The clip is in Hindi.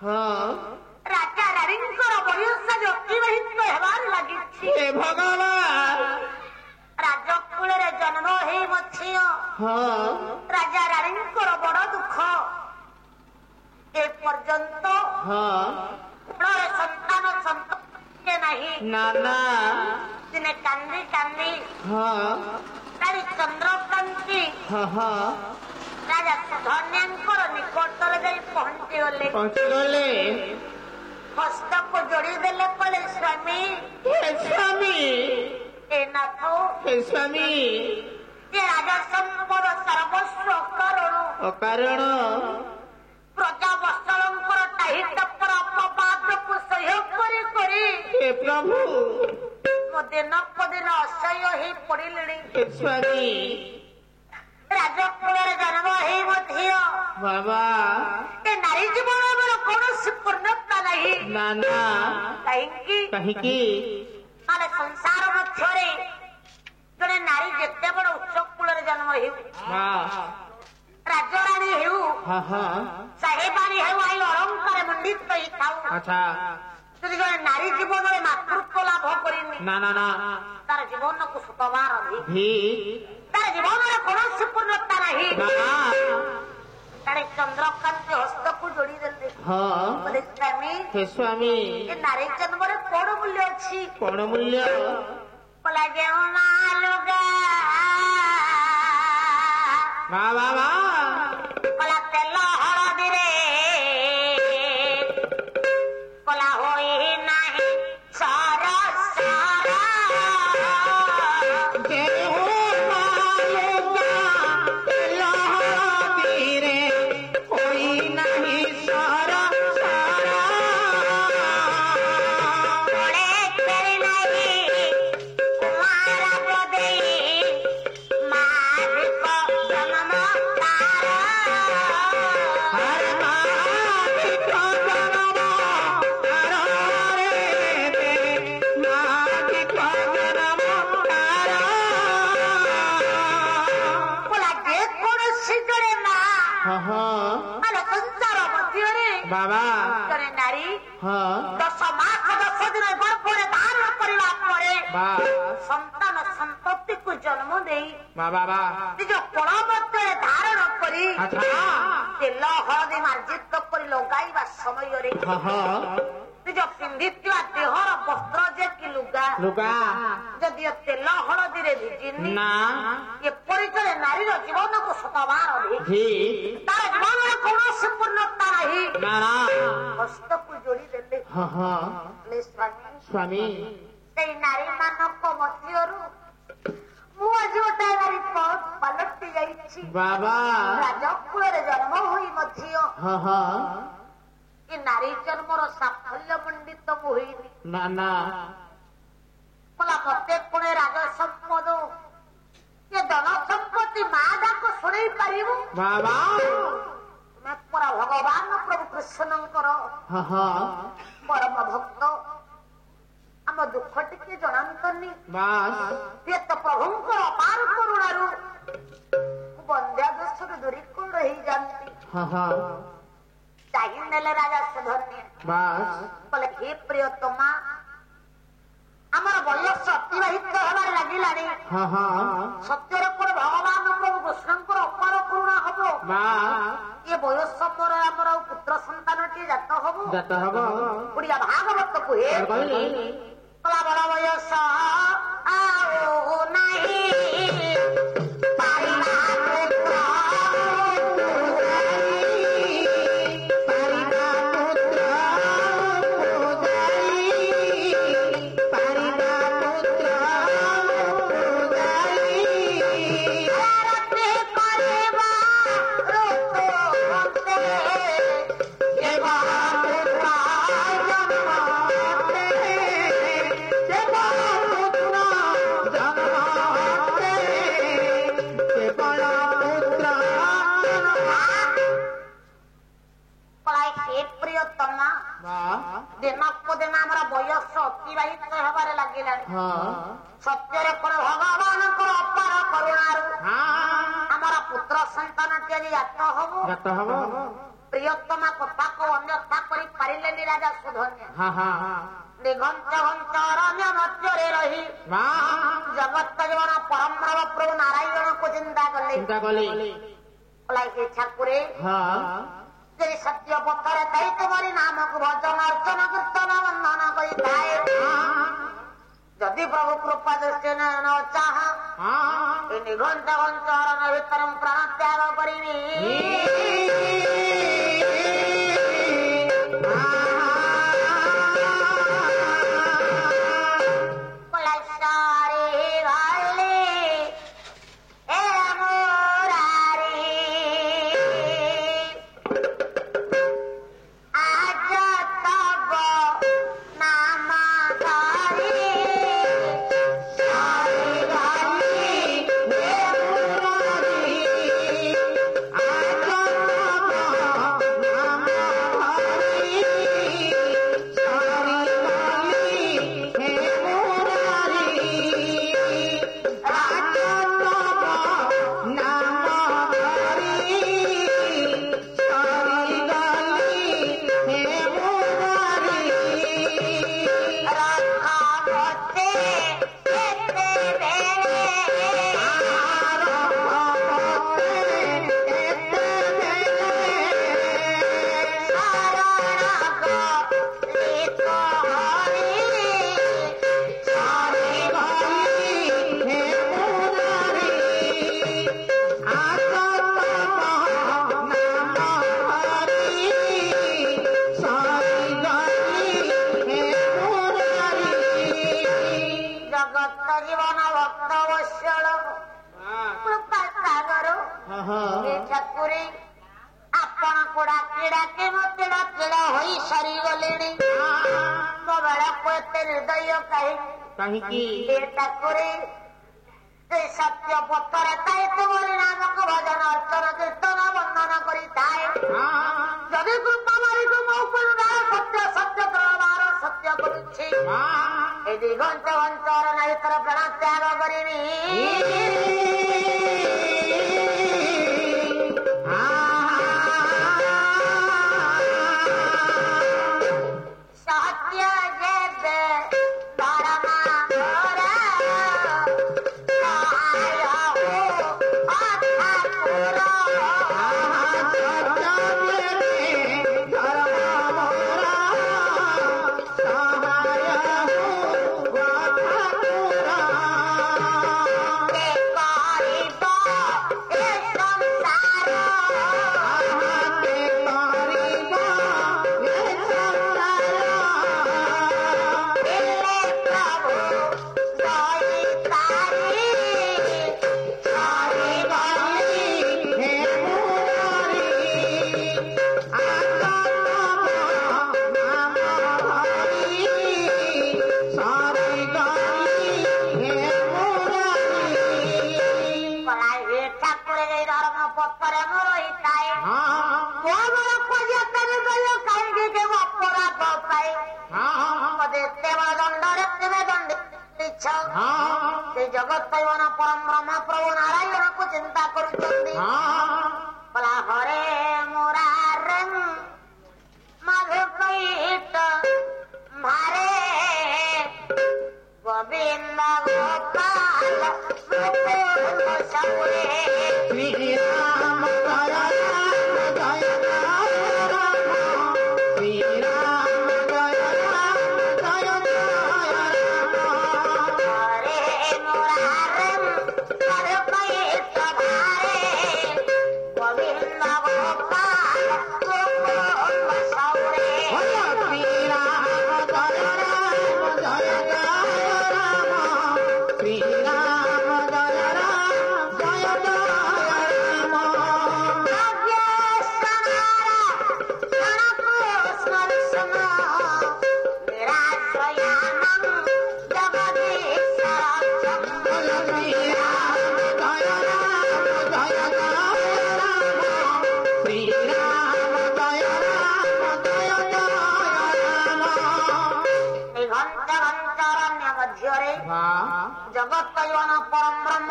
राजा राणींकर बयस अतिबाहित हेबार लगी भगवान राजकूल जन्म हे मध्य राजा राणींकर बड़ दुख ए पर्यंत संतान संतान नहीं नाना दिने कांदी कांदी तारी चंद्रकांति राजा सुधन्यांकर निकटर जाई पहुंची गले हस्त को जोड़ी देले कले स्वामी ए नाथ स्वामी ये राजा संपद सर्वस्व अकारण प्रजा वत्सलंकर टाही टप्पर अपवाद को सहयोग करी प्रभु मो दिन असह्य ही पड़िले स्वामी राजकूल जन्म हे मध्य बाबा ए नारी जीवन कौन पूर्णता नहीं नाना कहीं माने संसार मध्य जड़े नारी जिते बड़ उच्च कूल जन्म हो राजराणी हेउ साहेबाणी हेउ आई अलंकार मंडित अच्छा ଯଦି ଜଣେ ନାରୀ ଜୀବନରେ ମାତୃତ୍ୱ ଲାଭ କରିନି ତାର ଜୀବନ କୁ ସୁତବାର ତାର ଜୀବନରେ କୌଣସି ପୂର୍ଣ୍ଣତା ନାହିଁ ତାର ଚନ୍ଦ୍ରକାନ୍ତି ହସ୍ତକୁ ଯୋଡ଼ି ଦେଲେ ସ୍ୱାମୀ ଏ ନାରୀ ଜନ୍ମରେ କଣ ମୂଲ୍ୟ ଅଛି କଣ ମୂଲ୍ୟ କଲା ଯେଉଁ ମାଲୁଗା କଲା ତେଲ ହଳଦୀରେ କଲା ହୋଇ ନାହିଁ ସାରା ସାରା बाबा जड़े नारी 10 मास 10 दिन गर्भरे धारण करने पर संतान संतति को जन्म दे निज कोल मध्य धारण करी तेल हलदी मार्जित कर लगाइबा समय निज पिंधि देहर वस्त्र जे कि लुगा जदि तेल हलदी रे भिजिनी ये परिचय नारी जीवन को शतबार तार जीवन कौन पूर्णता नहीं हस्त को जोड़ी देले स्वामी से नारी मानक मध्य मुझे गोटे नारी पलटि जाइछि बाबा राजकूल जन्म हुई मध्य ये नारी जन्मर साफल्य मंडित हुईनी नाना बोला प्रत्येक कोणे राज संपद ये धन संपत्ति माँ को शुणी पार बाबा मैं पूरा भगवान प्रभु कृष्णकर परम भक्त आम दुख टिके जनातनी ये तो प्रभुंकर अपार करुणारू बंध्या देश दूरीकूल रही जाती चाहिए राजा सुधन्य बोले हे प्रियतमा आमर बयस अतिबाहित हबार लगिलानी सत्यर पर भगवान प्रभु कृष्णकर अपार करुणा हम ये बयस पर आमर पुत्र संतान टी जात हम उड़िया भागवत कहे कला बड़ बयस आओ नहीं बयस अतिबाहित हबार लगिला सत्यर भगवान अपार करुणारू आमर पुत्र संतान जात हम ପ୍ରିୟତମା କଥାକୁ ଅନ୍ୟଥା କରିପାରିଲେନି ରାଜା ସୁଧନ୍ୟ। ଦିଗନ୍ତ ଘଞ୍ଚ ଅରଣ୍ୟ ମଧ୍ୟରେ ରହି ଜଗତ ଜୀବନ ପରମ୍ପରା ପ୍ରଭୁ ନାରାୟଣକୁ ଚିନ୍ତା କଲେ। ଠାକୁରେ ଯଦି ସତ୍ୟ ପଥରେ ଥାଇ ତୁମରି ନାମକୁ ଭଜନ ଅର୍ଚ୍ଚନ କୀର୍ତ୍ତନ ବନ୍ଦନ କରିଥାଏ, ଯଦି ପ୍ରଭୁ କୃପା ଦୃଷ୍ଟି ନ ଚାହା ଏ ନିଘଣ୍ଟ ଘଞ୍ଚ ଅରଣ୍ୟ ଭିତରେ ମୁଁ ପ୍ରାଣ ତ୍ୟାଗ କରିନି। ସତ୍ୟ ପଥରେ ଥାଏ ତୁମରି ନାମକୁ ଭଜନ ଅର୍ଚ୍ଚନ କୀର୍ତ୍ତନ ବନ୍ଦନ କରିଥାଏ, ଯଦି କୃପା ମାରିକୁ ମୋ ସତ୍ୟ ସତ୍ୟ ପ୍ରବାର ସତ୍ୟ କରୁଛି ଏ ଦିଗନ୍ତ ଘଞ୍ଚ ଅରଣ୍ୟ ଭିତରେ ପ୍ରାଣ ତ୍ୟାଗ କରିନି। जगत परम ब्रह्म प्रभु नारायण को चिंता करुचंदी बोला हरे मुरारे मधुकैत मारे गोविंद गोपाल मुकुंद सबुरे श्री राम जगत परम ब्रह्म